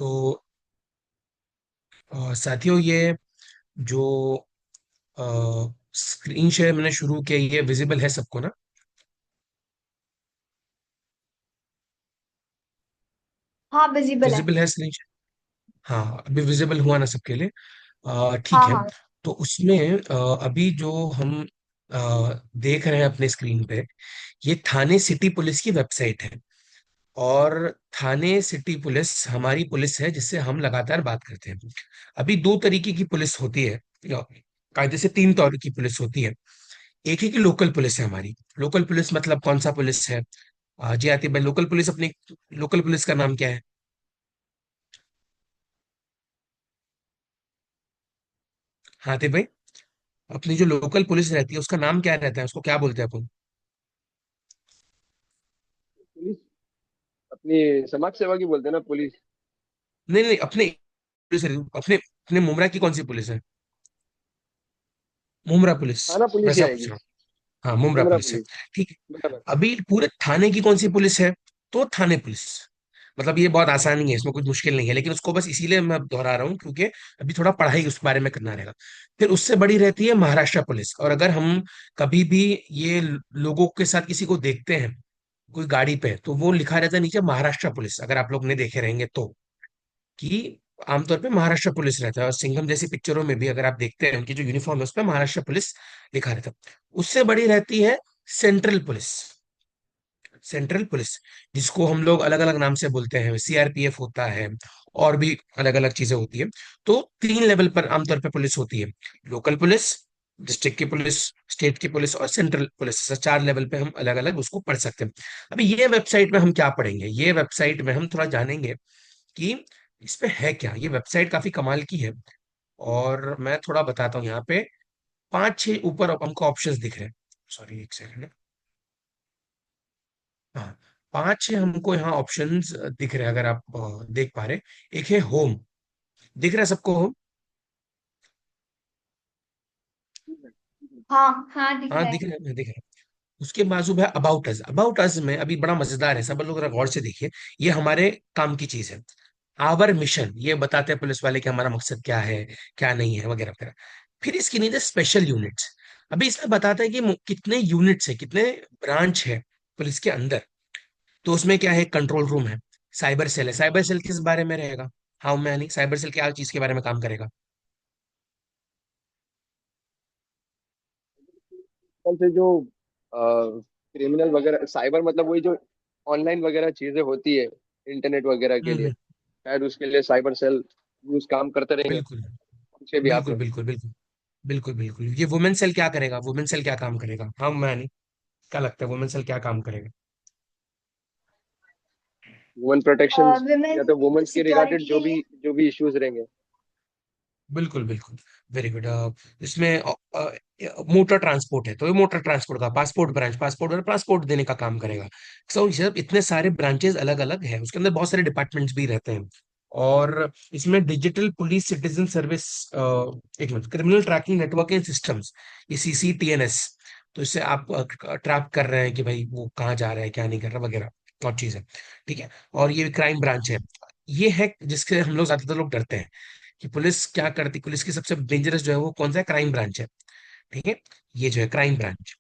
तो साथियों, ये जो स्क्रीन शेयर मैंने शुरू किया, ये विजिबल है सबको ना? हाँ, विजिबल है। विजिबल है स्क्रीन शेयर? हाँ, अभी विजिबल हुआ ना सबके लिए? ठीक हाँ है। हाँ। तो उसमें अभी जो हम देख रहे हैं अपने स्क्रीन पे, ये थाने सिटी पुलिस की वेबसाइट है। और थाने सिटी पुलिस हमारी पुलिस है, जिससे हम लगातार बात करते हैं। अभी दो तरीके की पुलिस होती है, या कायदे से तीन तौर की पुलिस होती है। एक ही की लोकल पुलिस है हमारी। लोकल पुलिस मतलब कौन सा पुलिस है? जी आतिफ भाई, लोकल पुलिस अपनी लोकल पुलिस का नाम क्या है? हाँ आतिफ भाई, अपनी जो लोकल पुलिस रहती है उसका नाम क्या रहता है, उसको क्या बोलते हैं अपन? पुलिस अपनी समाज सेवा की बोलते हैं ना, पुलिस। नहीं नहीं, अपने पुलिस अपने अपने मुमरा की कौन सी पुलिस है? मुमरा पुलिस? थाना पुलिस ही वैसा पूछ आएगी। रहा हूँ। हाँ, मुमरा उमरा पुलिस है। पुलिस। ठीक है। बराबर। अभी पूरे थाने की कौन सी पुलिस है? तो थाने पुलिस। मतलब ये बहुत आसानी है, इसमें कुछ मुश्किल नहीं है, लेकिन उसको बस इसीलिए मैं दोहरा रहा हूँ क्योंकि अभी थोड़ा पढ़ाई उस बारे में करना रहेगा। फिर उससे बड़ी रहती है महाराष्ट्र पुलिस। और अगर हम कभी भी ये लोगों के साथ किसी को देखते हैं कोई गाड़ी पे, तो वो लिखा रहता है नीचे महाराष्ट्र पुलिस, अगर आप लोग ने देखे रहेंगे तो, कि आमतौर पे महाराष्ट्र पुलिस रहता है। और सिंघम जैसी पिक्चरों में भी अगर आप देखते हैं, उनकी जो यूनिफॉर्म है उस पर महाराष्ट्र पुलिस लिखा रहता है। उससे बड़ी रहती है सेंट्रल पुलिस। सेंट्रल पुलिस, जिसको हम लोग अलग अलग नाम से बोलते हैं, सीआरपीएफ होता है, और भी अलग अलग चीजें होती है। तो तीन लेवल पर आमतौर पर पुलिस होती है: लोकल पुलिस, डिस्ट्रिक्ट की पुलिस, स्टेट की पुलिस और सेंट्रल पुलिस। ऐसे चार लेवल पे हम अलग अलग उसको पढ़ सकते हैं। अभी ये वेबसाइट में हम क्या पढ़ेंगे, ये वेबसाइट में हम थोड़ा जानेंगे कि इस पे है क्या। ये वेबसाइट काफी कमाल की है। और मैं थोड़ा बताता हूँ। यहाँ पे पांच छह ऊपर हमको ऑप्शंस दिख रहे हैं। सॉरी, एक सेकंड। हाँ, पांच छह हमको यहाँ ऑप्शंस दिख रहे हैं, अगर आप देख पा रहे। एक है होम। दिख रहा है सबको होम? हाँ हाँ, दिख हाँ रहा दिख है। रहा है, मैं दिख रहा है। उसके बाजू में अबाउट अस। अबाउट अस में अभी बड़ा मजेदार है, सब लोग जरा गौर से देखिए। ये हमारे काम की चीज है। आवर मिशन, ये बताते हैं पुलिस वाले कि हमारा मकसद क्या है, क्या नहीं है, वगैरह वगैरह। फिर इसके नीचे स्पेशल यूनिट्स। अभी इसमें बताता है कि कितने यूनिट्स है, कितने ब्रांच है पुलिस के अंदर। तो उसमें क्या है, कंट्रोल रूम है, साइबर सेल है। साइबर सेल किस बारे में रहेगा? हाउ मैनी साइबर सेल क्या चीज के बारे में काम करेगा? कौन से जो क्रिमिनल वगैरह, साइबर मतलब वही जो ऑनलाइन वगैरह चीजें होती है, इंटरनेट वगैरह के लिए, हम्म। शायद उसके लिए साइबर सेल यूज काम करते रहेंगे। बिल्कुल उनसे भी आप बिल्कुल लोग। बिल्कुल बिल्कुल। बिल्कुल बिल्कुल, ये वुमेन सेल क्या करेगा? वुमेन सेल क्या काम करेगा? हाँ मैनी, क्या लगता है वुमेन सेल क्या काम करेगा? वुमेन प्रोटेक्शन, या विमेन तो वुमेन्स के रिगार्डेड सिक्योरिटी के लिए। जो भी इश्यूज रहेंगे। बिल्कुल बिल्कुल। Very good. इसमें मोटर ट्रांसपोर्ट है, तो ये मोटर ट्रांसपोर्ट का पासपोर्ट ब्रांच, पासपोर्ट और पासपोर्ट देने का काम करेगा। सो सब इतने सारे ब्रांचेस अलग अलग हैं, उसके अंदर बहुत सारे डिपार्टमेंट्स भी रहते हैं। और इसमें डिजिटल पुलिस सिटीजन सर्विस, एक minute, criminal tracking network and systems, ये CCTNS। तो इससे आप ट्रैक कर रहे हैं कि भाई वो कहाँ जा रहा है, क्या नहीं कर रहा, वगैरह और चीज है। ठीक है। और ये क्राइम ब्रांच है। ये है जिसके हम लोग ज्यादातर लोग डरते हैं कि पुलिस क्या करती। पुलिस की सबसे डेंजरस जो है वो कौन सा है? क्राइम ब्रांच है। ठीक है। ये जो है crime branch.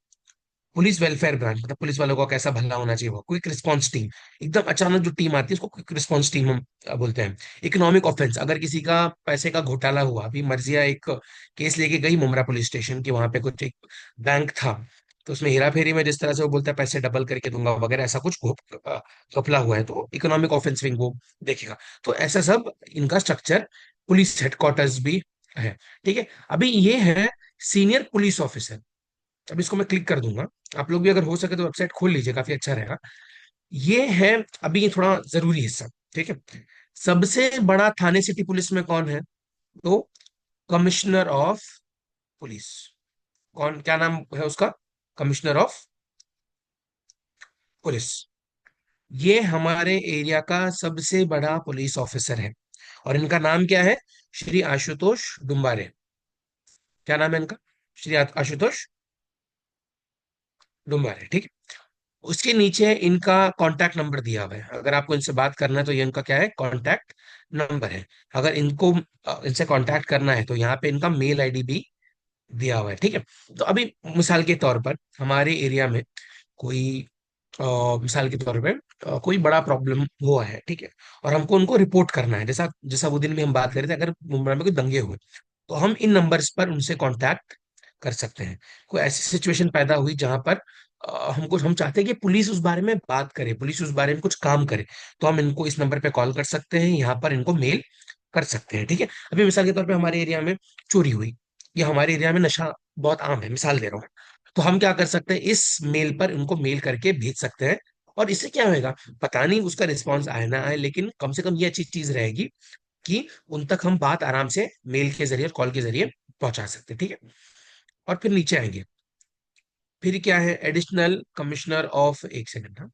Police welfare branch मतलब पुलिस वालों का कैसा भला होना चाहिए, वो क्विक रिस्पांस टीम। एकदम अचानक जो टीम आती है उसको क्विक रिस्पांस टीम हम बोलते हैं। इकोनॉमिक ऑफेंस, अगर किसी का पैसे का घोटाला हुआ, अभी मर्जिया एक केस लेके गई मुमरा पुलिस स्टेशन, की वहां पे कुछ एक बैंक था, तो उसमें हेरा फेरी में जिस तरह से वो बोलता है पैसे डबल करके दूंगा वगैरह, ऐसा कुछ घपला हुआ है, तो इकोनॉमिक ऑफेंस विंग वो देखेगा। तो ऐसा सब इनका स्ट्रक्चर, पुलिस हेडक्वार्टर्स भी है। ठीक है। अभी ये है सीनियर पुलिस ऑफिसर। अब इसको मैं क्लिक कर दूंगा। आप लोग भी अगर हो सके तो वेबसाइट खोल लीजिए, काफी अच्छा रहेगा। ये है, अभी ये थोड़ा जरूरी हिस्सा। ठीक है। सबसे बड़ा थाने सिटी पुलिस में कौन है? तो कमिश्नर ऑफ पुलिस। कौन, क्या नाम है उसका? Commissioner of police. ये हमारे एरिया का सबसे बड़ा पुलिस ऑफिसर है। और इनका नाम क्या है? श्री आशुतोष डुम्बारे। क्या नाम है इनका? श्री आशुतोष डुम्बारे। ठीक है। उसके नीचे इनका कांटेक्ट नंबर दिया हुआ है। अगर आपको इनसे बात करना है तो ये इनका क्या है, कांटेक्ट नंबर है। अगर इनको इनसे कांटेक्ट करना है तो यहाँ पे इनका मेल आईडी भी दिया हुआ है, ठीक है। तो अभी मिसाल के तौर पर हमारे एरिया में कोई मिसाल के तौर पे कोई बड़ा प्रॉब्लम हुआ है, ठीक है, और हमको उनको रिपोर्ट करना है, जैसा जैसा वो दिन भी हम बात कर रहे थे, अगर मुंबई में कोई दंगे हुए तो हम इन नंबर्स पर उनसे कांटेक्ट कर सकते हैं। कोई ऐसी सिचुएशन पैदा हुई जहां पर हमको हम चाहते हैं कि पुलिस उस बारे में बात करे, पुलिस उस बारे में कुछ काम करे, तो हम इनको इस नंबर पे कॉल कर सकते हैं, यहाँ पर इनको मेल कर सकते हैं, ठीक है। अभी मिसाल के तौर पे हमारे एरिया में चोरी हुई, या हमारे एरिया में नशा बहुत आम है, मिसाल दे रहा हूँ, तो हम क्या कर सकते हैं, इस मेल पर उनको मेल करके भेज सकते हैं। और इससे क्या होएगा, पता नहीं उसका रिस्पॉन्स आए ना आए, लेकिन कम से कम ये अच्छी चीज रहेगी कि उन तक हम बात आराम से मेल के जरिए और कॉल के जरिए पहुंचा सकते हैं, ठीक है। और फिर नीचे आएंगे, फिर क्या है, एडिशनल कमिश्नर ऑफ, एक सेकंड, हाँ,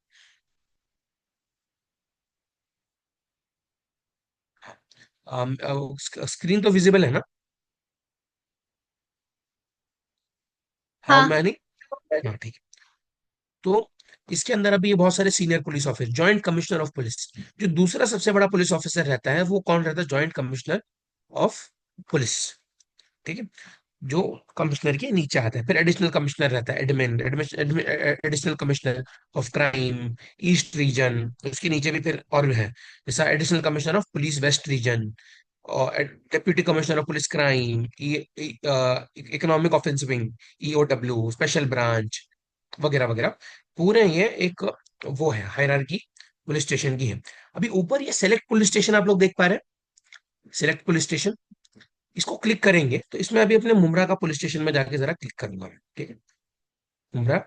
स्क्रीन तो विजिबल है ना? हाँ, हाँ। मैं नहीं, हाँ ठीक है। तो इसके अंदर अभी ये बहुत सारे senior police officer, joint commissioner of police, जो दूसरा सबसे बड़ा पुलिस ऑफिसर रहता है वो कौन रहता है, जॉइंट कमिश्नर ऑफ पुलिस, ठीक है, जो कमिश्नर के नीचे आता है। फिर एडिशनल कमिश्नर रहता है, admin additional commissioner of crime east region, उसके नीचे भी फिर और भी है, जैसा additional commissioner of police west region, और deputy commissioner of police crime, economic offence wing, EOW special branch, वगैरह वगैरह। पूरे ये एक वो है, हायरार्की पुलिस स्टेशन की है। अभी ऊपर ये सेलेक्ट पुलिस स्टेशन आप लोग देख पा रहे हैं, सेलेक्ट पुलिस स्टेशन, इसको क्लिक करेंगे तो इसमें अभी अपने मुमरा का पुलिस स्टेशन में जाके जरा क्लिक करूंगा मैं, ठीक है। मुमरा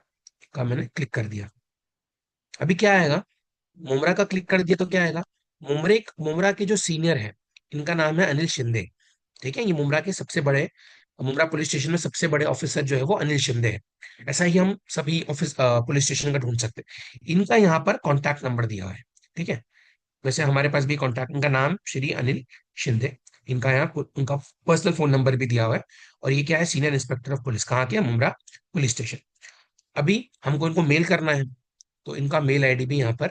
का मैंने क्लिक कर दिया। अभी क्या आएगा, मुमरा का क्लिक कर दिया तो क्या आएगा, मुमरा के जो सीनियर है इनका नाम है अनिल शिंदे, ठीक है। ये मुमरा के सबसे बड़े, मुमरा पुलिस स्टेशन में सबसे बड़े ऑफिसर जो है वो अनिल शिंदे है। ऐसा ही हम सभी ऑफिस पुलिस स्टेशन का ढूंढ सकते हैं। इनका यहाँ पर कॉन्टैक्ट नंबर दिया हुआ है, ठीक है। वैसे हमारे पास भी कॉन्टैक्ट, इनका नाम श्री अनिल शिंदे, इनका यहाँ उनका पर्सनल फोन नंबर भी दिया हुआ है। और ये क्या है, सीनियर इंस्पेक्टर ऑफ पुलिस, कहाँ के, मुमरा पुलिस स्टेशन। अभी हमको इनको मेल करना है, तो इनका मेल आईडी भी यहाँ पर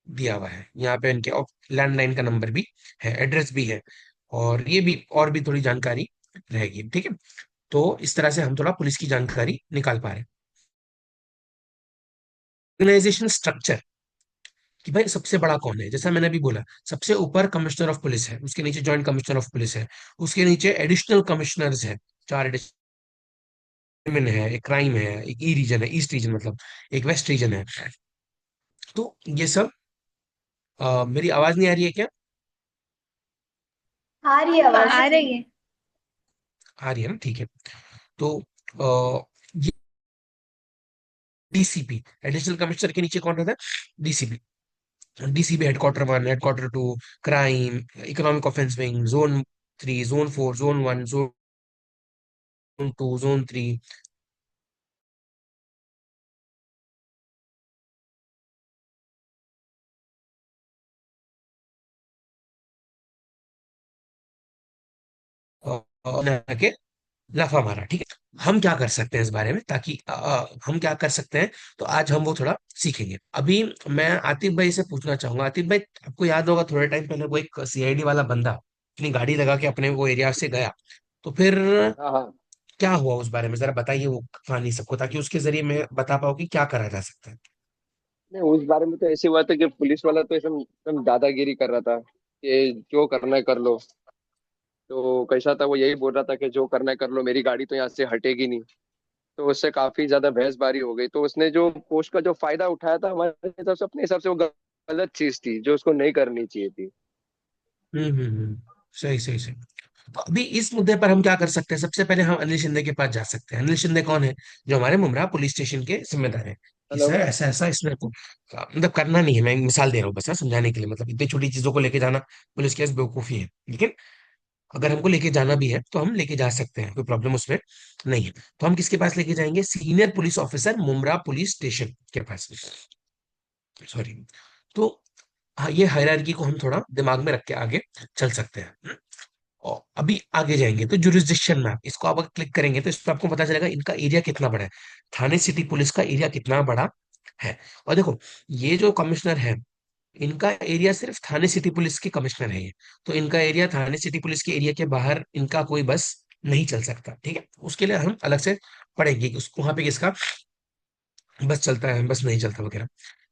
दिया हुआ है, यहाँ पे इनके लैंडलाइन का नंबर भी है, एड्रेस भी है, और ये भी और भी थोड़ी जानकारी रहेगी, ठीक है। तो इस तरह से हम थोड़ा पुलिस की जानकारी निकाल पा रहे हैं। ऑर्गेनाइजेशन स्ट्रक्चर, कि भाई सबसे बड़ा कौन है, जैसा मैंने अभी बोला, सबसे ऊपर कमिश्नर ऑफ पुलिस है, उसके नीचे जॉइंट कमिश्नर ऑफ पुलिस है, उसके नीचे एडिशनल कमिश्नर्स है, चार एडिशनल है, एक क्राइम है, एक ई रीजन है, ईस्ट रीजन मतलब, एक वेस्ट रीजन है। तो ये सब मेरी आवाज नहीं आ रही है क्या? आ रही है आवाज। आ रही है। आ रही है ना, ठीक है। तो अ, ये डीसीपी, एडिशनल कमिश्नर के नीचे कौन रहता है, DCP. DCP headquarter 1, headquarter 2, crime, economic offence wing, zone 3, zone 4, zone 1, zone 2, zone 3, के लाफा मारा, ठीक है। हम क्या कर सकते हैं इस बारे में, ताकि हम क्या कर सकते हैं, तो आज हम वो थोड़ा सीखेंगे। अभी मैं आतिफ भाई से पूछना चाहूंगा, आतिफ भाई आपको याद होगा थोड़े टाइम पहले वो एक सीआईडी वाला बंदा अपनी गाड़ी लगा के अपने वो एरिया से गया, तो फिर हाँ हाँ। क्या हुआ उस बारे में जरा बताइए वो कहानी सबको, ताकि उसके जरिए मैं बता पाऊँ कि क्या करा जा सकता है। नहीं, उस बारे में तो ऐसी हुआ था कि पुलिस वाला तो एकदम एकदम दादागिरी कर रहा था कि जो करना है कर लो। तो कैसा था, वो यही बोल रहा था कि जो करना है कर लो, मेरी गाड़ी तो यहाँ से हटेगी नहीं। तो उससे काफी ज्यादा बहसबारी हो गई। तो उसने जो पोस्ट का जो फायदा उठाया था, हमारे हिसाब से, अपने हिसाब से वो गलत चीज थी जो उसको नहीं करनी चाहिए थी। सही सही सही। तो अभी इस मुद्दे पर हम क्या कर सकते हैं, सबसे पहले हम अनिल शिंदे के पास जा सकते हैं। अनिल शिंदे कौन है, जो हमारे मुमरा पुलिस स्टेशन के जिम्मेदार है, कि हेलो। सर ऐसा ऐसा इसमें को मतलब करना नहीं है। मैं एक मिसाल दे रहा हूँ बस, हाँ, समझाने के लिए, मतलब इतनी छोटी चीजों को लेके जाना पुलिस केस बेवकूफी है, लेकिन अगर हमको लेके जाना भी है तो हम लेके जा सकते हैं, कोई प्रॉब्लम उसमें नहीं है। तो हम किसके पास लेके जाएंगे, senior police officer Mumbra police station के पास, सॉरी। तो हाँ, ये हायरार्की को हम थोड़ा दिमाग में रख के आगे चल सकते हैं। और अभी आगे जाएंगे तो जुरिस्डिक्शन मैप, इसको आप अगर क्लिक करेंगे तो इस पर आपको पता चलेगा इनका एरिया कितना बड़ा है, थाने सिटी पुलिस का एरिया कितना बड़ा है। और देखो, ये जो कमिश्नर है, इनका एरिया सिर्फ थाने सिटी पुलिस के कमिश्नर है ये। तो इनका एरिया थाने सिटी पुलिस के एरिया के बाहर इनका कोई बस नहीं चल सकता, ठीक है। उसके लिए हम अलग से पढ़ेंगे कि वहां पे किसका बस चलता है, बस नहीं चलता वगैरह।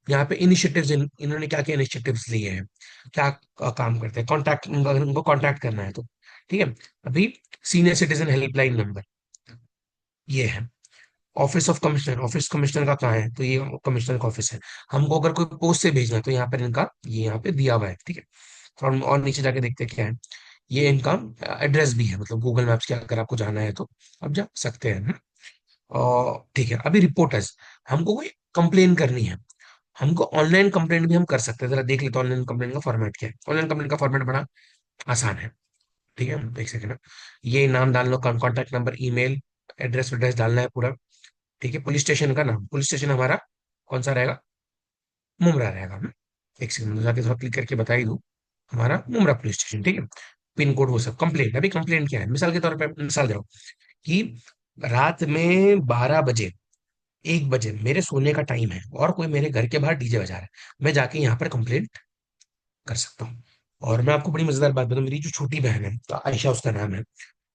यहाँ पे इनिशिएटिव्स इन्होंने क्या क्या इनिशिएटिव्स लिए हैं, क्या काम करते हैं, कॉन्टैक्ट उनको कॉन्टैक्ट करना है तो, ठीक है। अभी सीनियर सिटीजन हेल्पलाइन नंबर ये है। Office of commissioner, office commissioner का कहाँ है, तो ये कमिश्नर का ऑफिस है। हमको अगर कोई पोस्ट से भेजना है तो यहाँ पर इनका ये यहाँ पे दिया हुआ है, ठीक है। तो हम और नीचे जाके देखते हैं क्या है। ये इनका एड्रेस भी है, मतलब गूगल मैप्स के अगर आपको जाना है तो आप जा सकते हैं। और ठीक है, अभी रिपोर्टर्स, हमको कोई कंप्लेन करनी है, हमको ऑनलाइन कंप्लेंट भी हम कर सकते हैं। जरा देख लेते हैं ऑनलाइन कंप्लेंट का फॉर्मेट क्या है। ऑनलाइन कंप्लेंट का फॉर्मेट बड़ा आसान है, ठीक है। एक सेकंड, ये नाम डाल लो, contact number, email, address address डालना है पूरा, ठीक है। पुलिस स्टेशन का नाम, पुलिस स्टेशन हमारा कौन सा रहेगा, मुमरा रहेगा। एक सेकंड जाके थोड़ा क्लिक करके बता ही दूं, हमारा मुमरा पुलिस स्टेशन, ठीक है। पिन कोड वो सब। कंप्लेंट, अभी कंप्लेंट क्या है, मिसाल के तौर पर मिसाल दे रहा हूँ कि रात में 12 बजे, 1 बजे मेरे सोने का टाइम है और कोई मेरे घर के बाहर डीजे बजा रहा है, मैं जाके यहाँ पर कंप्लेंट कर सकता हूँ। और मैं आपको बड़ी मजेदार बात बताऊं, मेरी जो छोटी बहन है, तो आयशा उसका नाम है,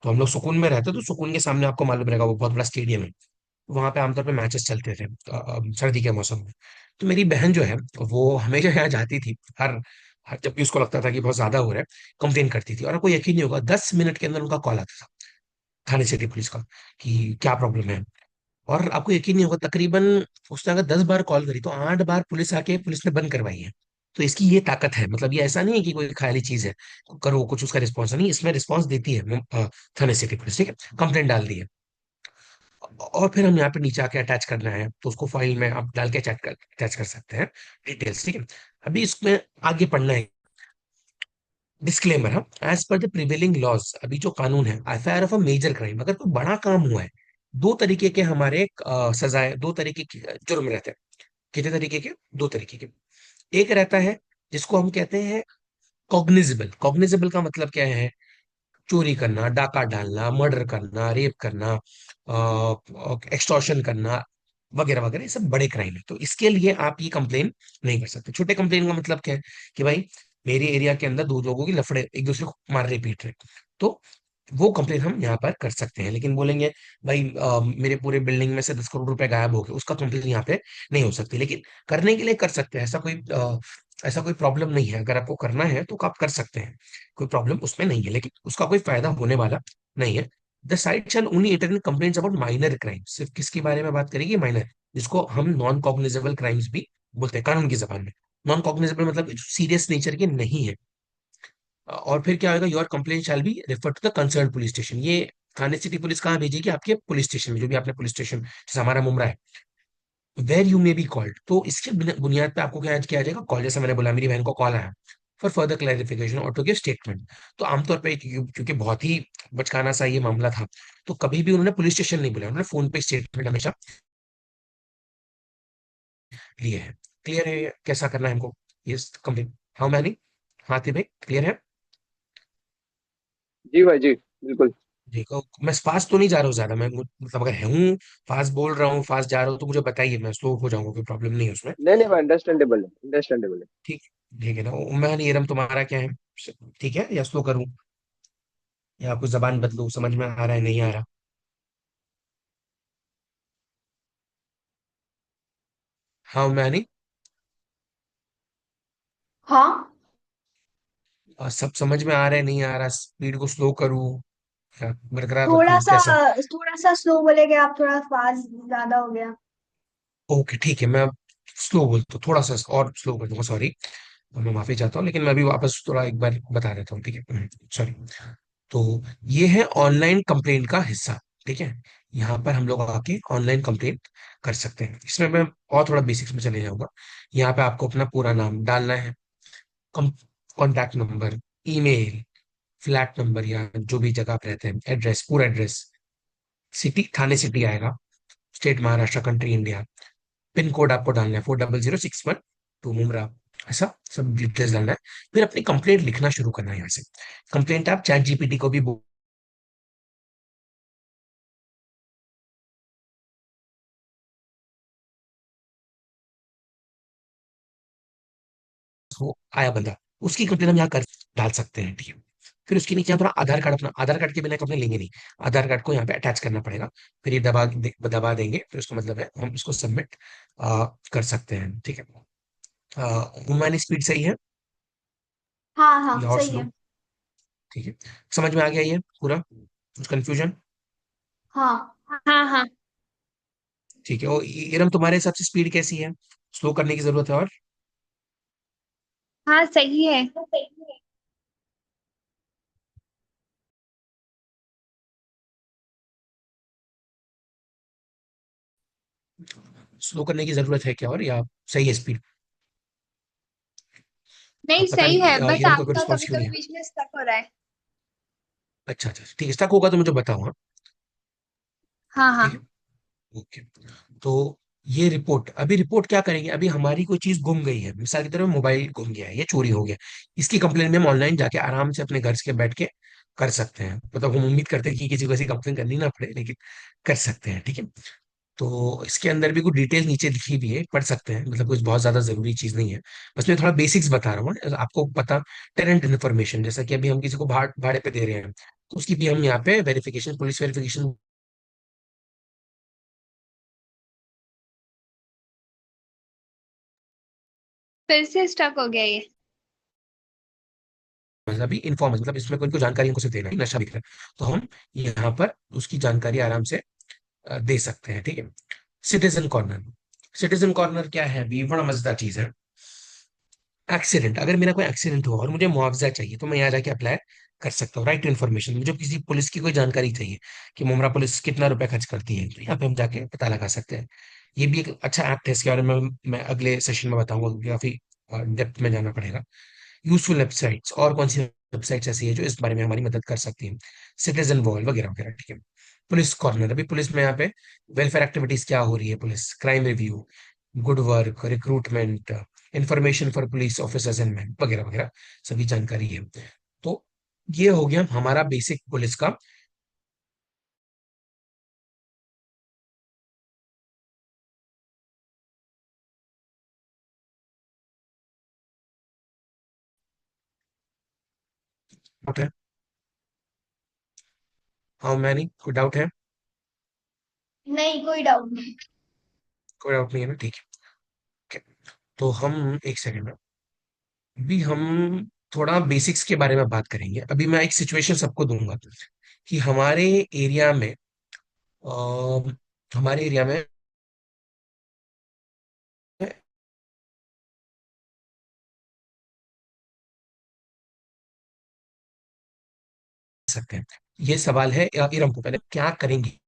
तो हम लोग सुकून में रहते हैं, तो सुकून के सामने आपको मालूम रहेगा वो बहुत बड़ा स्टेडियम है। वहां पे आमतौर पे मैचेस चलते थे सर्दी के मौसम में। तो मेरी बहन जो है, वो हमेशा यहाँ जाती थी, हर जब भी उसको लगता था कि बहुत ज्यादा हो रहा है, कंप्लेन करती थी। और आपको यकीन नहीं होगा, 10 मिनट के अंदर उनका कॉल आता था थाने सिटी पुलिस का कि क्या प्रॉब्लम है। और आपको यकीन नहीं होगा, तकरीबन उसने अगर 10 बार कॉल करी तो 8 बार पुलिस आके पुलिस ने बंद करवाई है। तो इसकी ये ताकत है, मतलब ये ऐसा नहीं है कि कोई खाली चीज है, करो कुछ उसका रिस्पॉन्स नहीं, इसमें रिस्पॉन्स देती है थाने सिटी पुलिस, ठीक है। कंप्लेंट डाल दी है, और फिर हम यहाँ पे नीचे आके अटैच करना है तो उसको फाइल में आप डाल के अटैच कर सकते हैं डिटेल्स, ठीक है। अभी इसमें आगे पढ़ना है, डिस्क्लेमर, हम as per the prevailing laws, अभी जो कानून है, FIR of a major crime, अगर कोई बड़ा काम हुआ है, दो तरीके के हमारे सजाए, दो तरीके के जुर्म रहते हैं। कितने तरीके के, दो तरीके के। एक रहता है जिसको हम कहते हैं कॉग्निजिबल। कॉग्निजिबल का मतलब क्या है, चोरी करना, डाका डालना, मर्डर करना, रेप करना, एक्सटॉर्शन करना, वगैरह वगैरह, ये सब बड़े क्राइम है। तो इसके लिए आप ये कंप्लेन नहीं कर सकते। छोटे कंप्लेन का मतलब क्या है कि भाई मेरे एरिया के अंदर दो लोगों की लफड़े, एक दूसरे को मार रहे पीट रहे, तो वो कंप्लेन हम यहाँ पर कर सकते हैं। लेकिन बोलेंगे भाई मेरे पूरे बिल्डिंग में से 10 करोड़ रुपए गायब हो गए, उसका कंप्लेन यहाँ पे नहीं हो सकती। लेकिन करने के लिए कर सकते हैं, ऐसा कोई प्रॉब्लम नहीं है। अगर आपको करना है तो आप कर सकते हैं, कोई प्रॉब्लम उसमें नहीं है, लेकिन उसका कोई फायदा होने वाला नहीं है। The site shall only entertain complaints about minor crime, सिर्फ किसके बारे में बात करेगी, माइनर, जिसको हम नॉन कॉग्निजेबल क्राइम्स भी बोलते हैं कानून की जबान में। नॉन कॉग्निजेबल मतलब सीरियस नेचर के नहीं है। और फिर क्या होगा, your complaint shall be refer to the concern police station. ये थाने सिटी पुलिस कहाँ भेजेगी, आपके पुलिस स्टेशन में, जो भी आपने पुलिस स्टेशन, जैसे हमारा मुमरा है, where you may be called. तो इसके बुनियाद पे आपको क्या किया जाएगा, कॉल, जैसे मैंने बोला मेरी बहन को कॉल आया फॉर फर्दर क्लैरिफिकेशन और टू गिव स्टेटमेंट। तो आमतौर पे क्योंकि बहुत ही बचकाना सा ये मामला था, तो कभी भी उन्होंने पुलिस स्टेशन नहीं बोला, उन्होंने फोन पे स्टेटमेंट हमेशा लिए है। क्लियर है कैसा करना है हमको, ये कंप्लीट, हाउ मैनी, हाथी भाई क्लियर है। जी भाई जी, बिल्कुल। देखो मैं फास्ट तो नहीं जा रहा हूँ ज्यादा, मैं मतलब अगर हूँ फास्ट बोल रहा हूँ, फास्ट जा रहा हूँ तो मुझे बताइए, मैं स्लो हो जाऊंगा, कोई प्रॉब्लम नहीं है उसमें। नहीं नहीं भाई, अंडरस्टैंडेबल है, अंडरस्टैंडेबल है। ठीक, ठीक है ना। मैं नहीं रहा, तुम्हारा क्या है, ठीक है, या स्लो करूँ, या कुछ जबान बदलूं, समझ में आ रहा है नहीं आ रहा। हाँ मैनी, हाँ, सब समझ में आ रहा है नहीं आ रहा, स्पीड को स्लो करूँ या बरकरार थोड़ा रखूँ, सा कैसा। थोड़ा सा स्लो बोलेगे आप, थोड़ा फास्ट ज्यादा हो गया। ओके ठीक है, मैं स्लो बोलता हूँ, थोड़ा सा और स्लो कर दूंगा, सॉरी। मैं माफी चाहता हूँ, लेकिन मैं अभी वापस थोड़ा एक बार बता देता हूँ, ठीक है, सॉरी। तो ये है ऑनलाइन कंप्लेंट का हिस्सा, ठीक है। यहाँ पर हम लोग आके ऑनलाइन कंप्लेंट कर सकते हैं। इसमें मैं और थोड़ा बेसिक्स में चले जाऊंगा। यहाँ पे आपको अपना पूरा नाम डालना है, contact number, email, flat number या जो भी जगह आप रहते हैं, एड्रेस, पूरा एड्रेस, सिटी, थाने सिटी आएगा, state Maharashtra, country India, pin code आपको डालना है 400612 मुमरा, ऐसा सब डिटेल्स डालना है। फिर अपनी कंप्लेंट लिखना शुरू करना है यहाँ से। कंप्लेंट आप चैट जीपीटी को भी वो आया बंदा, उसकी कंप्लेन हम यहाँ कर डाल सकते हैं, ठीक है। फिर उसके नीचे यहाँ थोड़ा आधार कार्ड, अपना आधार कार्ड के बिना कंप्लेन लेंगे नहीं, आधार कार्ड को यहाँ पे अटैच करना पड़ेगा। फिर ये दबा देंगे, फिर उसका मतलब है हम इसको सबमिट कर सकते हैं, ठीक है। हुमायूं स्पीड सही है हाँ हाँ या और सही स्लो? है। ठीक है, समझ में आ गया ये पूरा, कुछ कंफ्यूजन? हाँ हाँ हाँ। ठीक है, और इरम तुम्हारे हिसाब से स्पीड कैसी है? स्लो करने की जरूरत है और? हाँ सही है। स्लो करने की जरूरत है क्या, और या सही है स्पीड? नहीं पता सही है, नहीं बस इरम का कोई आपका रिस्पॉन्स कभी क्यों नहीं कभी है? बीच में स्टक हो रहा है। अच्छा अच्छा, ठीक है, स्टक होगा तो मुझे बताओ, हाँ। हाँ ठीक है, हाँ। ओके। तो ये रिपोर्ट, अभी रिपोर्ट क्या करेंगे, अभी हमारी कोई चीज गुम गई है, मिसाल की तरह मोबाइल गुम गया है, ये चोरी हो गया, इसकी कंप्लेन में हम ऑनलाइन जाके आराम से अपने घर के बैठ के कर सकते हैं। मतलब हम उम्मीद करते हैं कि किसी को ऐसी कंप्लेन करनी ना पड़े, लेकिन कर सकते हैं, ठीक है। तो इसके अंदर भी कुछ डिटेल नीचे लिखी भी है, पढ़ सकते हैं, मतलब कुछ बहुत ज्यादा जरूरी चीज नहीं है। बस मैं थोड़ा बेसिक्स बता रहा हूँ आपको पता। टेनेंट इन्फॉर्मेशन, जैसा कि अभी हम किसी को भाड़े पे दे रहे हैं, तो उसकी भी हम यहाँ पे वेरिफिकेशन, पुलिस वेरिफिकेशन, फिर से स्टक हो गया ये। मतलब भी इन्फॉर्म, मतलब इसमें कोई को जानकारी हमको सिर्फ देना है, नशा बिक रहा है तो हम यहाँ पर उसकी जानकारी आराम से दे सकते हैं, ठीक है। सिटीजन कॉर्नर, सिटीजन कॉर्नर क्या है, भी बड़ा मजेदार चीज है। एक्सीडेंट, अगर मेरा कोई एक्सीडेंट हुआ और मुझे मुआवजा चाहिए, तो मैं यहाँ जाके अप्लाई कर सकता हूँ। राइट टू इन्फॉर्मेशन, मुझे किसी पुलिस की कोई जानकारी चाहिए कि मुमरा पुलिस कितना रुपया खर्च करती है, तो यहाँ पे हम जाके पता लगा सकते हैं। ये भी एक अच्छा एक्ट है, इसके बारे में मैं अगले सेशन में बताऊंगा, क्योंकि काफी डेप्थ में जाना पड़ेगा। यूजफुल वेबसाइट्स, और कौन सी वेबसाइट्स ऐसी है जो इस बारे में हमारी मदद कर सकती हैं? सिटीजन वॉल वगैरह वगैरह, ठीक है। पुलिस कॉर्नर, अभी पुलिस में यहाँ पे वेलफेयर एक्टिविटीज क्या हो रही है, police crime review, good work, recruitment, information for police officers and man, वगैरह वगैरह सभी जानकारी है। तो ये हो गया हमारा बेसिक पुलिस का। डाउट है? हाँ, मैं नहीं, कोई डाउट है? नहीं कोई डाउट नहीं। कोई डाउट नहीं है ना, ठीक है। Okay. तो हम एक सेकंड में, अभी हम थोड़ा बेसिक्स के बारे में बात करेंगे। अभी मैं एक सिचुएशन सबको दूंगा कि अ, हमारे एरिया में सकते हैं। ये सवाल है इरम को, पहले क्या करेंगे?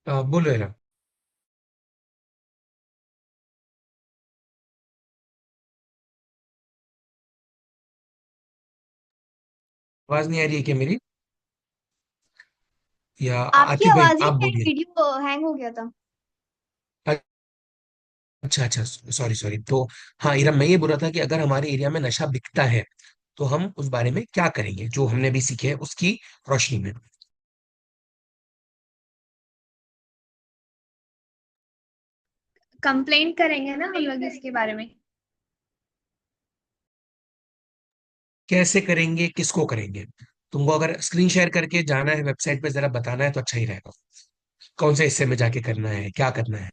बोलो इरम। आवाज नहीं आ रही है क्या मेरी, या आपकी आतिफ भाई आवाज ही आप नहीं आई, बोलिए? वीडियो हैंग हो गया था। अच्छा अच्छा, सॉरी सॉरी। तो हाँ इरम, मैं ये बोल रहा था कि अगर हमारे एरिया में नशा बिकता है, तो हम उस बारे में क्या करेंगे, जो हमने अभी सीखे है उसकी रोशनी में। कंप्लेंट करेंगे ना हम लोग इसके बारे में। कैसे करेंगे, किसको करेंगे? तुमको अगर स्क्रीन शेयर करके जाना है वेबसाइट पे, जरा बताना है तो अच्छा ही रहेगा। कौन से हिस्से में जाके करना है, क्या करना है,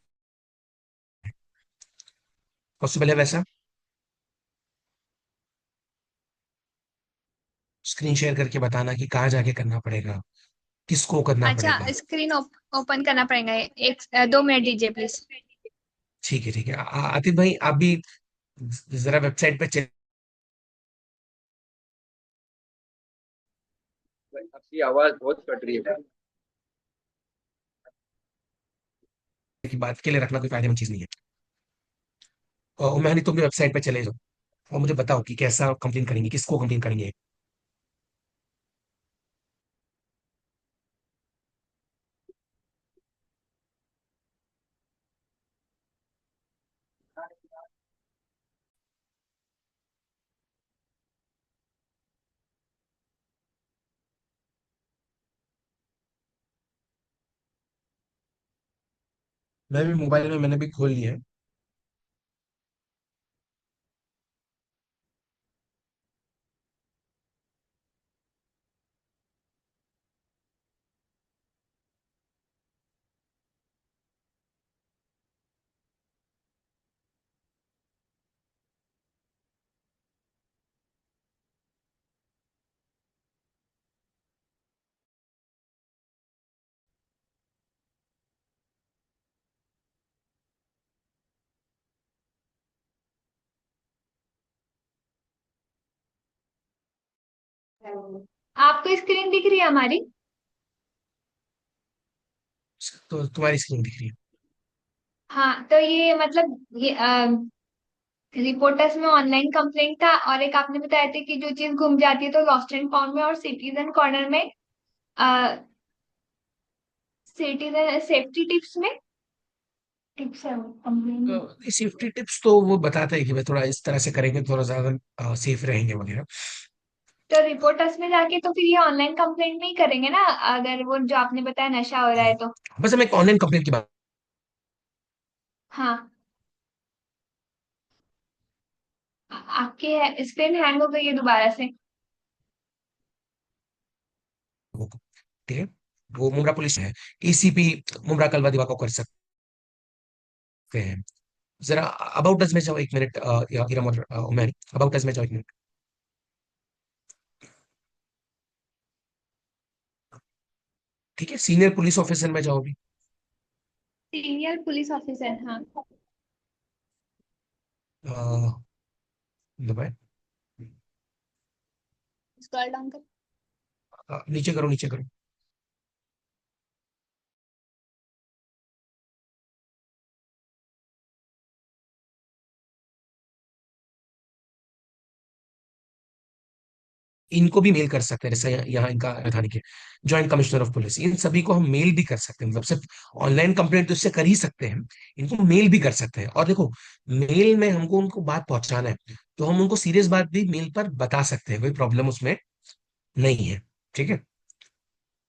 पॉसिबल है वैसा? स्क्रीन शेयर करके बताना कि कहाँ जाके करना पड़ेगा, किसको करना अच्छा, पड़ेगा। स्क्रीन ओपन करना पड़ेगा। 2 मिनट दीजिए प्लीज। ठीक है ठीक है, आतिफ भाई आप भी जरा वेबसाइट पे चेक आपकी आवाज बहुत कट रही है। की बात के लिए रखना कोई फायदेमंद चीज नहीं है। और मैं नहीं, तुम भी वेबसाइट पे चले जाओ और मुझे बताओ कि कैसा कंप्लेन करेंगे, किसको कंप्लेन करेंगे। मैं भी मोबाइल में मैंने भी खोल लिया है। आपको स्क्रीन दिख रही है हमारी? तो तुम्हारी स्क्रीन दिख रही है। हाँ, तो ये मतलब ये रिपोर्टर्स में ऑनलाइन कंप्लेंट था, और एक आपने बताया था कि जो चीज गुम जाती है तो लॉस्ट एंड फाउंड में, और सिटीजन कॉर्नर में सिटीजन सेफ्टी टिप्स में टिप्स है वो कंप्लेंट। सेफ्टी टिप्स तो वो बताता है कि भाई थोड़ा इस तरह से करेंगे तो थोड़ा ज्यादा सेफ रहेंगे वगैरह। तो रिपोर्टर्स में जाके तो फिर ये ऑनलाइन कंप्लेंट नहीं करेंगे ना, अगर वो जो आपने बताया नशा हो रहा है तो? बस हम एक ऑनलाइन कंप्लेंट की बात। हाँ। आपकी स्क्रीन हैंग हो गई है दोबारा से। ठीक है, वो मुमरा पुलिस है, एसीपी मुमरा कलवा दिवा को कर सकते हैं। जरा अबाउट अस में जाओ एक मिनट, इरम और उमर, अबाउट अस में जाओ एक मिनट। ठीक है, सीनियर पुलिस ऑफिसर में जाओ अभी। सीनियर पुलिस ऑफिसर, हाँ। दबाए, स्क्रॉल डाउन कर। नीचे करो नीचे करो। इनको भी मेल कर सकते हैं, जैसे यहाँ इनका राजधानी के जॉइंट कमिश्नर ऑफ पुलिस, इन सभी को हम मेल भी कर सकते हैं। मतलब सिर्फ ऑनलाइन कंप्लेंट तो इससे कर ही सकते हैं, इनको मेल भी कर सकते हैं। और देखो, मेल में हमको उनको बात पहुंचाना है तो हम उनको सीरियस बात भी मेल पर बता सकते हैं, कोई प्रॉब्लम उसमें नहीं है। ठीक है,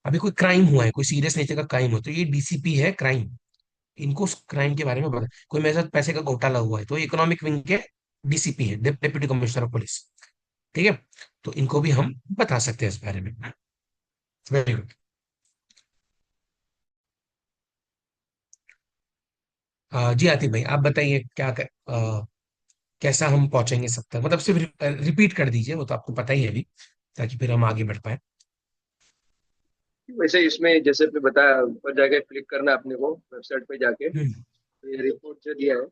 अभी कोई क्राइम हुआ है, कोई सीरियस नेचर का क्राइम हो, तो ये डीसीपी है क्राइम, इनको उस क्राइम के बारे में बता। कोई मेरे साथ पैसे का घोटाला हुआ है तो इकोनॉमिक विंग के डीसीपी है, डिप्टी कमिश्नर ऑफ पुलिस। ठीक है, तो इनको भी हम बता सकते हैं इस बारे में। Very good. जी आतिफ भाई, आप बताइए कैसा हम पहुंचेंगे सब तक, मतलब सिर्फ रिपीट कर दीजिए, वो तो आपको पता ही है अभी, ताकि फिर हम आगे बढ़ पाए। वैसे इसमें जैसे आपने बताया, ऊपर जाके क्लिक करना है अपने को, वेबसाइट पे जाके। हम्म, तो ये रिपोर्ट जो दिया है,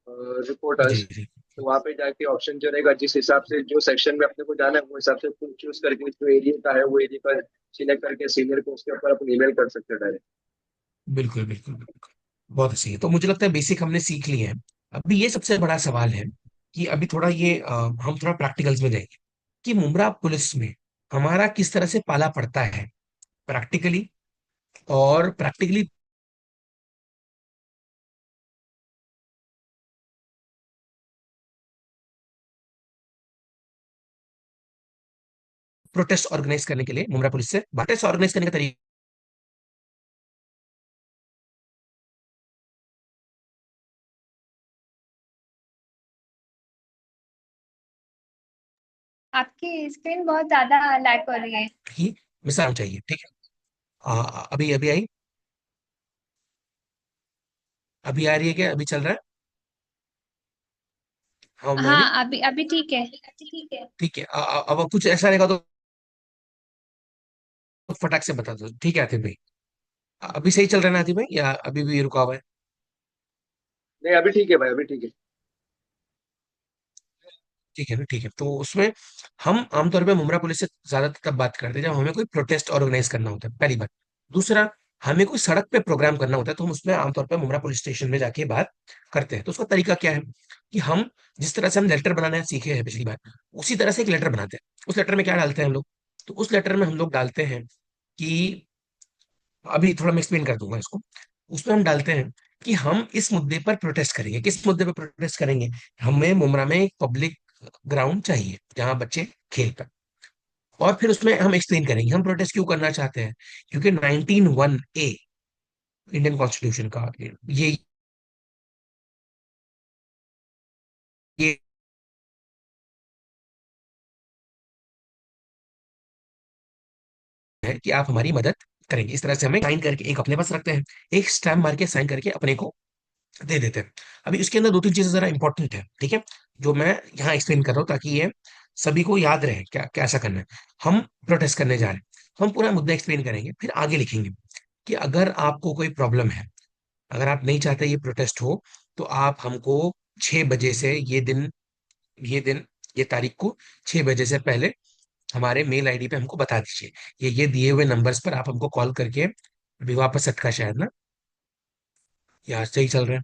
जी रिपोर्टर्स, जी। तो वहाँ पे जाके ऑप्शन जो रहेगा, जिस हिसाब से जो सेक्शन में अपने को जाना है वो हिसाब से चूज करके जो एरिया का है वो एरिया का सिलेक्ट करके सीनियर को उसके ऊपर अपन ईमेल कर सकते हैं डायरेक्ट। बिल्कुल बिल्कुल बिल्कुल, बहुत सही है। तो मुझे लगता है बेसिक हमने सीख लिए हैं। अभी ये सबसे बड़ा सवाल है कि अभी थोड़ा हम थोड़ा प्रैक्टिकल्स में जाएंगे कि मुम्बरा पुलिस में हमारा किस तरह से पाला पड़ता है प्रैक्टिकली, और प्रैक्टिकली प्रोटेस्ट ऑर्गेनाइज करने के लिए मुम्बरा पुलिस से प्रोटेस्ट ऑर्गेनाइज करने का तरीका। आपकी स्क्रीन बहुत ज्यादा लैग कर रही है। ही मिसाल चाहिए। ठीक है, अभी अभी आई, अभी आ रही है क्या, अभी चल रहा है? हाँ मैंने। हाँ, अभी अभी ठीक है, ठीक है। ठीक है, अब कुछ ऐसा रहेगा तो फटाक से बता दो। ठीक है आतिफ भाई, अभी सही चल रहा है ना आतिफ भाई, या अभी भी रुका हुआ है? नहीं, अभी ठीक है भाई, अभी ठीक है। ठीक है ना, ठीक है। तो उसमें हम आमतौर पे मुमरा पुलिस से ज्यादा तब बात करते हैं जब हमें कोई प्रोटेस्ट ऑर्गेनाइज करना होता है, पहली बात। दूसरा, हमें कोई सड़क पे प्रोग्राम करना होता है तो हम उसमें आमतौर पे मुमरा पुलिस स्टेशन में जाके बात करते हैं। तो उसका तरीका क्या है कि हम जिस तरह से हम लेटर बनाना सीखे हैं पिछली बार, उसी तरह से एक लेटर बनाते हैं। उस लेटर में क्या डालते हैं हम लोग? तो उस लेटर में हम लोग डालते हैं कि, अभी थोड़ा मैं एक्सप्लेन कर दूंगा इसको। उसमें हम डालते हैं कि हम इस मुद्दे पर प्रोटेस्ट करेंगे। किस मुद्दे पर प्रोटेस्ट करेंगे? हमें मुमरा में एक पब्लिक ग्राउंड चाहिए जहां बच्चे खेल पाए। और फिर उसमें हम एक्सप्लेन करेंगे हम प्रोटेस्ट क्यों करना चाहते हैं, क्योंकि 19(1)(a) इंडियन कॉन्स्टिट्यूशन का। ये है कि आप हमारी मदद करेंगे। इस तरह से हमें साइन करके एक अपने पास रखते हैं, एक स्टैम्प मार के साइन करके अपने को दे देते हैं। अभी उसके अंदर दो तीन चीजें जरा इंपॉर्टेंट है, ठीक है, जो मैं यहाँ एक्सप्लेन कर रहा हूँ ताकि ये सभी को याद रहे क्या कैसा करना है। हम प्रोटेस्ट करने जा रहे हैं, हम पूरा मुद्दा एक्सप्लेन करेंगे, फिर आगे लिखेंगे कि अगर आपको कोई प्रॉब्लम है, अगर आप नहीं चाहते ये प्रोटेस्ट हो, तो आप हमको 6 बजे से ये दिन ये तारीख को 6 बजे से पहले हमारे मेल आईडी पे हमको बता दीजिए। ये दिए हुए नंबर्स पर आप हमको कॉल करके, अभी वापस अटका शायद ना, यार सही चल रहा है।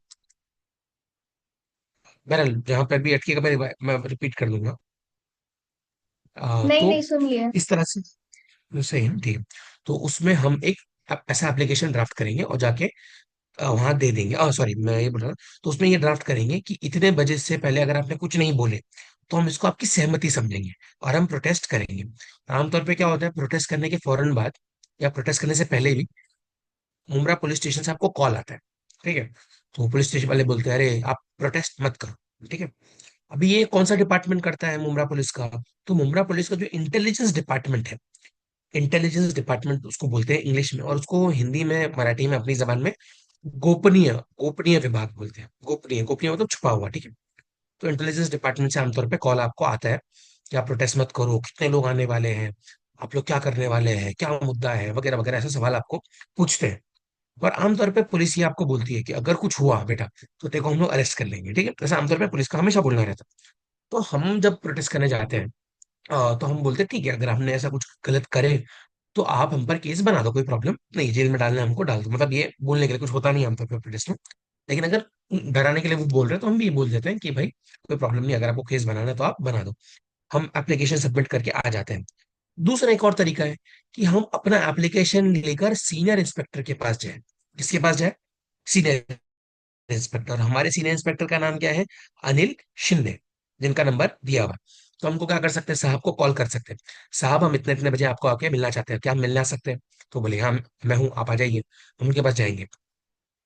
बहरहाल जहां पर भी अटकेगा मैं रिपीट कर दूंगा। नहीं तो नहीं, सुनिए। इस तरह से सही है, ठीक है। तो उसमें हम एक ऐसा एप्लीकेशन ड्राफ्ट करेंगे और जाके वहां दे देंगे। सॉरी, मैं ये बोल रहा हूँ, तो उसमें ये ड्राफ्ट करेंगे कि इतने बजे से पहले अगर आपने कुछ नहीं बोले तो हम इसको आपकी सहमति समझेंगे और हम प्रोटेस्ट करेंगे। आमतौर पे क्या होता है, प्रोटेस्ट करने के फौरन बाद या प्रोटेस्ट करने से पहले भी मुम्ब्रा पुलिस स्टेशन से आपको कॉल आता है, ठीक है। तो पुलिस स्टेशन वाले बोलते हैं अरे आप प्रोटेस्ट मत करो, ठीक है। अभी ये कौन सा डिपार्टमेंट करता है मुम्ब्रा पुलिस का? तो मुम्ब्रा पुलिस का जो इंटेलिजेंस डिपार्टमेंट है, इंटेलिजेंस डिपार्टमेंट उसको बोलते हैं इंग्लिश में, और उसको हिंदी में मराठी में अपनी जबान में गोपनीय गोपनीय विभाग बोलते हैं। गोपनीय गोपनीय मतलब छुपा हुआ, ठीक है। तो इंटेलिजेंस डिपार्टमेंट से आमतौर पे कॉल आपको आता है कि आप प्रोटेस्ट मत करो, कितने लोग आने वाले हैं, आप लोग क्या करने वाले हैं, क्या मुद्दा है, वगैरह वगैरह ऐसे सवाल आपको पूछते हैं। और आमतौर पे पुलिस ये आपको बोलती है कि अगर कुछ हुआ बेटा तो तेरे को हम लोग अरेस्ट कर लेंगे, ठीक है। ऐसा आमतौर पे पुलिस का हमेशा बोलना रहता है। तो हम जब प्रोटेस्ट करने जाते हैं, तो हम बोलते हैं ठीक है, अगर हमने ऐसा कुछ गलत करे तो आप हम पर केस बना दो, कोई प्रॉब्लम नहीं, जेल में डालना है हमको डाल दो। मतलब ये बोलने के लिए कुछ होता नहीं है आमतौर पर प्रोटेस्ट में। लेकिन अगर डराने के लिए वो बोल रहे हैं तो हम भी ये बोल देते हैं कि भाई कोई प्रॉब्लम नहीं, अगर आपको केस बनाना है तो आप बना दो। हम एप्लीकेशन सबमिट करके आ जाते हैं। दूसरा एक और तरीका है कि हम अपना एप्लीकेशन लेकर सीनियर इंस्पेक्टर के पास जाए। किसके पास जाए? Senior inspector. हमारे सीनियर इंस्पेक्टर का नाम क्या है? अनिल शिंदे, जिनका नंबर दिया हुआ है। तो हमको क्या कर सकते हैं, साहब को कॉल कर सकते हैं, साहब हम इतने इतने बजे आपको आके मिलना चाहते हैं, क्या हम मिलने आ सकते हैं? तो बोले हाँ मैं हूँ, आप आ जाइए। हम उनके पास जाएंगे।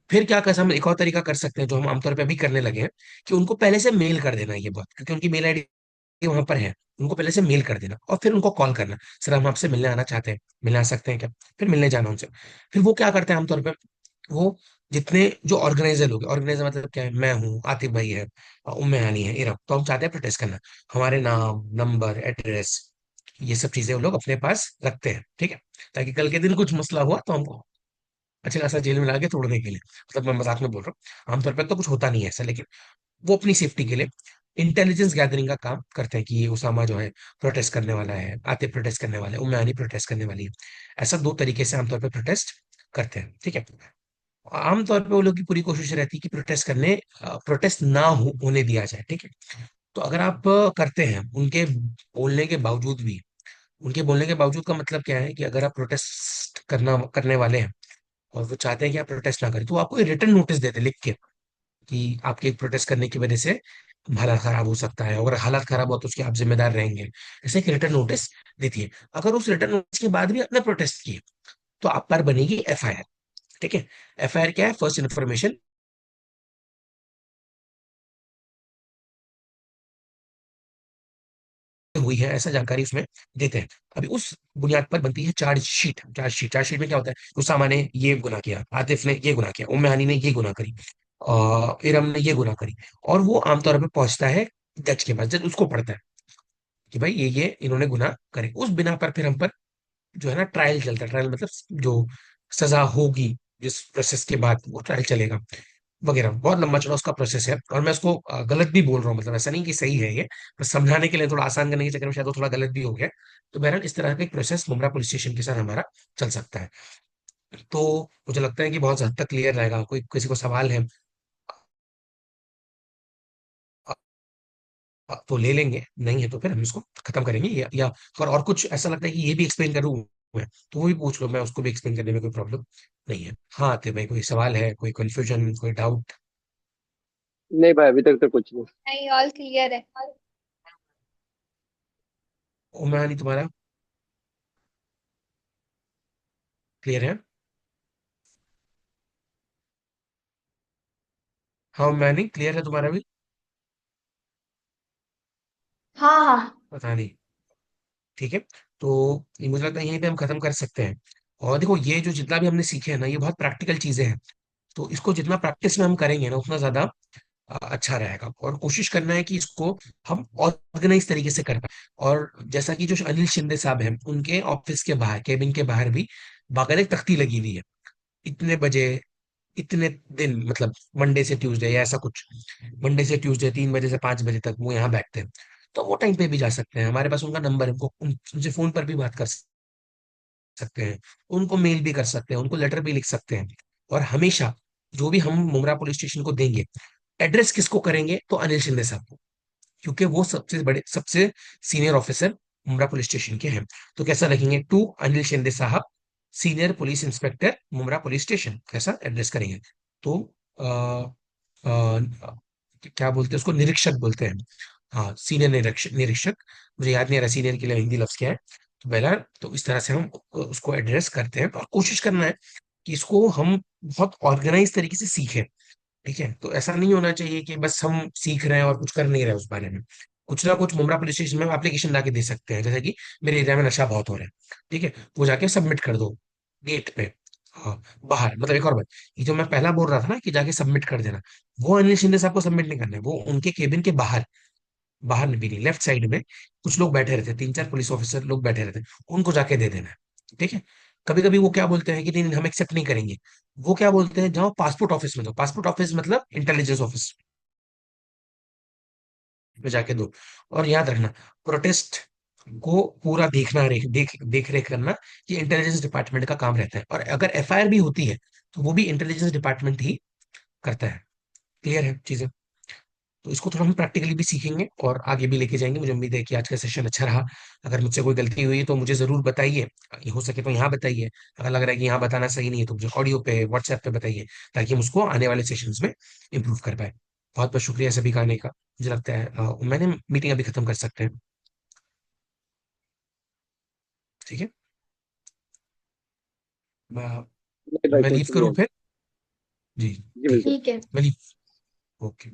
फिर क्या कर हम एक और तरीका कर सकते हैं जो हम आमतौर पे अभी करने लगे हैं, कि उनको पहले से मेल कर देना ये बात, क्योंकि उनकी मेल आईडी वहां पर है। उनको पहले से मेल कर देना और फिर उनको कॉल करना, सर हम आपसे मिलने आना चाहते हैं, मिलने आ सकते हैं क्या? फिर मिलने जाना उनसे। फिर वो क्या करते हैं आमतौर पे, वो जितने जो ऑर्गेनाइजर लोग, ऑर्गेनाइजर मतलब क्या है, मैं हूँ, आतिफ भाई है, उम्मे हानी है, इरम, तो हम चाहते हैं प्रोटेस्ट करना। हमारे नाम, नंबर, एड्रेस, ये सब चीजें वो लोग अपने पास रखते हैं, ठीक है, ताकि कल के दिन कुछ मसला हुआ तो हमको अच्छा खासा जेल में डाल के तोड़ने के लिए। मतलब मैं मजाक में बोल रहा हूँ, आमतौर पर तो कुछ होता नहीं है ऐसा, लेकिन वो अपनी सेफ्टी के लिए इंटेलिजेंस गैदरिंग का काम करते हैं कि ये उसामा जो है प्रोटेस्ट करने वाला है, आतिफ प्रोटेस्ट करने वाला है, उम्मे हानी प्रोटेस्ट करने वाली है। ऐसा दो तरीके से आमतौर पर प्रोटेस्ट करते हैं, ठीक है। आमतौर पे वो लोग की पूरी कोशिश रहती है कि प्रोटेस्ट ना होने दिया जाए, ठीक है। तो अगर आप करते हैं बोलने के बावजूद भी उनके बोलने के बावजूद का मतलब क्या है कि अगर आप प्रोटेस्ट करने वाले हैं और वो चाहते हैं कि आप प्रोटेस्ट ना करें, तो वो आपको रिटर्न नोटिस देते लिख के कि आपके प्रोटेस्ट करने की वजह से हालात खराब हो सकता है, अगर हालात खराब हो तो उसके आप जिम्मेदार रहेंगे। ऐसे एक रिटर्न नोटिस देती है। अगर उस रिटर्न नोटिस के बाद भी आपने प्रोटेस्ट किए तो आप पर बनेगी एफआईआर, ठीक है। एफआईआर क्या है? फर्स्ट इन्फॉर्मेशन हुई है, ऐसा जानकारी उसमें देते हैं। अभी उस बुनियाद पर बनती है चार्जशीट। चार्जशीट में क्या होता है, उसामा ने ये गुनाह किया, आतिफ ने ये गुनाह किया, उम्मे हानी ने ये गुनाह करी, इरम ने ये गुनाह करी। और वो आमतौर पर पहुंचता है जज के पास, जज उसको पढ़ता है कि भाई ये इन्होंने गुनाह करे। उस बिना पर फिर हम पर जो है ना ट्रायल चलता है। ट्रायल मतलब जो सजा होगी, जिस प्रोसेस के बाद वो ट्रायल चलेगा वगैरह। बहुत लंबा चौड़ा उसका प्रोसेस है, और मैं उसको गलत भी बोल रहा हूँ, मतलब ऐसा नहीं कि सही है ये, बस समझाने के लिए थोड़ा आसान करने के चक्कर में शायद वो थोड़ा गलत भी हो गया। तो बहरहाल इस तरह का एक प्रोसेस मुम्ब्रा पुलिस स्टेशन के साथ हमारा चल सकता है। तो मुझे लगता है कि बहुत हद तक क्लियर रहेगा। कोई किसी को सवाल है तो ले लेंगे, नहीं है तो फिर हम इसको खत्म करेंगे, या और कुछ ऐसा लगता है कि ये भी एक्सप्लेन करूँ मैं, तो वो भी पूछ लो, मैं उसको भी एक्सप्लेन करने में कोई प्रॉब्लम नहीं है। हाँ तो भाई कोई सवाल है, कोई कंफ्यूजन, कोई डाउट? नहीं भाई, अभी तक तो कुछ नहीं। नहीं, ऑल क्लियर है। उमेश तुम्हारा क्लियर है? हाँ मैंने क्लियर है तुम्हारा भी? हाँ हाँ। पता नहीं। ठीक है। तो ये मुझे लगता है यहीं पे हम खत्म कर सकते हैं। और देखो ये जो जितना भी हमने सीखे हैं ना, ये बहुत प्रैक्टिकल चीजें हैं। तो इसको जितना प्रैक्टिस में हम करेंगे ना, उतना ज्यादा अच्छा रहेगा। और कोशिश करना है कि इसको हम ऑर्गेनाइज तरीके से कर पाए। और जैसा कि जो अनिल शिंदे साहब हैं, उनके ऑफिस के बाहर, केबिन के बाहर भी बाकायदा एक तख्ती लगी हुई है, इतने बजे, इतने दिन, मतलब मंडे से ट्यूसडे या ऐसा कुछ, मंडे से ट्यूसडे 3 बजे से 5 बजे तक वो यहाँ बैठते हैं। तो वो टाइम पे भी जा सकते हैं, हमारे पास उनका नंबर है, उनको उनसे फोन पर भी बात कर सकते हैं, उनको मेल भी कर सकते हैं, उनको लेटर भी लिख सकते हैं। और हमेशा जो भी हम मुमरा पुलिस स्टेशन को देंगे, एड्रेस किसको करेंगे? तो अनिल शिंदे साहब को, क्योंकि वो सबसे बड़े, सबसे senior officer Mumbra police station के हैं। तो कैसा लिखेंगे? टू अनिल शिंदे साहब, senior police inspector Mumbra police station, कैसा एड्रेस करेंगे? तो क्या बोलते हैं उसको? निरीक्षक बोलते हैं। हाँ, सीनियर निरीक्षक, निरीक्षक। मुझे याद नहीं आ रहा सीनियर के लिए हिंदी लफ्ज क्या है। तो पहला, तो इस तरह से हम उसको एड्रेस करते हैं, और कोशिश करना है कि इसको हम बहुत ऑर्गेनाइज तरीके से सीखें। ठीक है, तो ऐसा नहीं होना चाहिए कि बस हम सीख रहे हैं और कुछ कर नहीं रहे उस बारे में। कुछ ना कुछ मुमरा पुलिस स्टेशन में एप्लीकेशन लाके दे सकते हैं, जैसे कि मेरे एरिया में नशा बहुत हो रहा है, ठीक है, वो जाके सबमिट कर दो गेट पे। हाँ, बाहर, मतलब एक और बात, ये जो मैं पहला बोल रहा था ना कि जाके सबमिट कर देना, वो अनिल शिंदे साहब को सबमिट नहीं करना है, वो उनके केबिन के बाहर, बाहर भी नहीं, लेफ्ट साइड में कुछ लोग बैठे रहते हैं, 3 4 पुलिस ऑफिसर लोग बैठे रहते हैं, उनको जाके दे देना है। ठीक है। कभी कभी वो क्या बोलते हैं कि नहीं नहीं, हम एक्सेप्ट नहीं करेंगे। वो क्या बोलते हैं, जाओ पासपोर्ट ऑफिस में दो, पासपोर्ट ऑफिस मतलब इंटेलिजेंस ऑफिस में जाके दो। और याद रखना, प्रोटेस्ट को पूरा देखना, देख रेख करना, ये इंटेलिजेंस डिपार्टमेंट का काम रहता है। और अगर एफआईआर भी होती है, तो वो भी इंटेलिजेंस डिपार्टमेंट ही करता है। क्लियर है चीजें? तो इसको थोड़ा हम प्रैक्टिकली भी सीखेंगे और आगे भी लेके जाएंगे। मुझे उम्मीद है कि आज का सेशन अच्छा रहा। अगर मुझसे कोई गलती हुई है तो मुझे जरूर बताइए, हो सके तो यहाँ बताइए। अगर लग रहा है कि यहाँ बताना सही नहीं है तो मुझे ऑडियो पे, व्हाट्सएप पे बताइए, ताकि हम उसको आने वाले सेशंस में इम्प्रूव कर पाए। बहुत बहुत शुक्रिया सभी का आने का। मुझे लगता है मैंने मीटिंग अभी खत्म कर सकते हैं। ठीक है। मैं नहीं भाई, मैं लीव कुछ नहीं करूँ है। फिर? जी। जी ठीक है। बिल्कुल। ठीक है। मैं लीव। ओके।